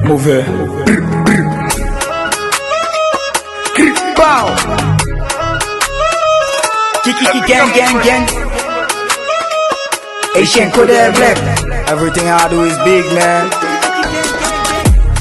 mauvais. Bow. Kiki gang. Asian Kodak Black. Everything I do is big, man.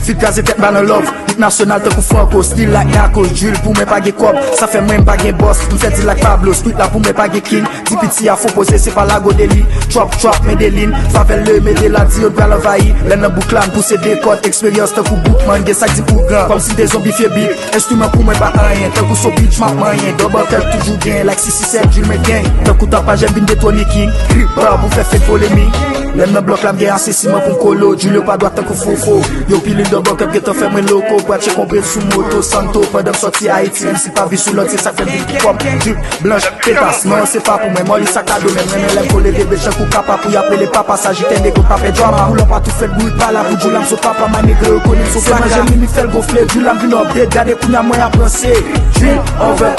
Fit kaze tet ban love, hit national te kou franco, still like Narcos, drill pou mwen pa ge kob, sa fe mwen pa ge boss, mwen fet di like Pablo, street la pou mwen pa ge king, di piti a fo pose se pa la go deli, trap Medellin, favel le Medela di yo dwa l'envahi, len nan bouklan pou se dekot, experience te kou boukman, ge sak di pou gran, kom si de zombi fiebi, instrument pou mwen pa anyen, te kou so bitch mak manyen, double tel toujou gen, like 667 drill men gang, te kou tapa jen bin de Tony King, bra pou fe fake polémique, len nan blok lam gen asesiman pou kolo, drill yo pa doit te kou fofo, yo pilin de blok ap getan fè mwen loko, kwa che kompre sou moto, santo, padam sorti Haiti, si pa vi sou lot, se sak fè big pop, drip, blanche, pétas, non se pa pou mwen, moli sakado, men lem kole de bechan kou kapa, pou yaple le papa, sajite nego pape drama, ou lop pa tout fèl bout pala, pou djoulam so papa, ma negre, konen so flaka, se manje mimi fèl gofle, djoulam vin update, gade pou na mwen aprense, drill, over,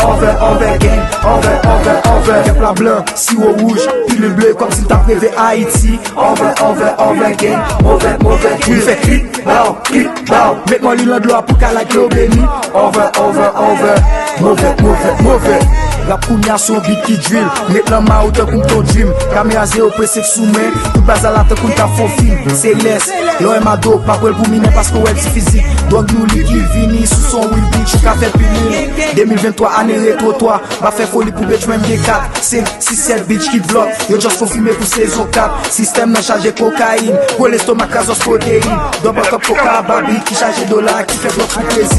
gang, over, kepla blanc, siwo rouge, pile bleu, kom si ta preve Haiti, over, gang, over, drill, fè click, bow, make money land low pou ka like lo beni, over, mauvais. La pounya son beat qui drill, met la ma ou te koum ton dream, kamera zéro presek sou men, tout baz la te koum ta fon film, Céleste, l'on ma do, pa pou el pou mine parce que ouais c'est physique, donc nous li qui vini, sous son wheel beat, chou ka fait pili, 2023 année rétro toi, va faire folie pour bitch même des 4, 5, 6, 7 bitch qui vlog, yo just faut filmer pour saison 4, système nan chargé cocaïne, pour l'estomac azos protéine, double cup coca babi, qui chargé dollar, qui fait bloc pour plaisir.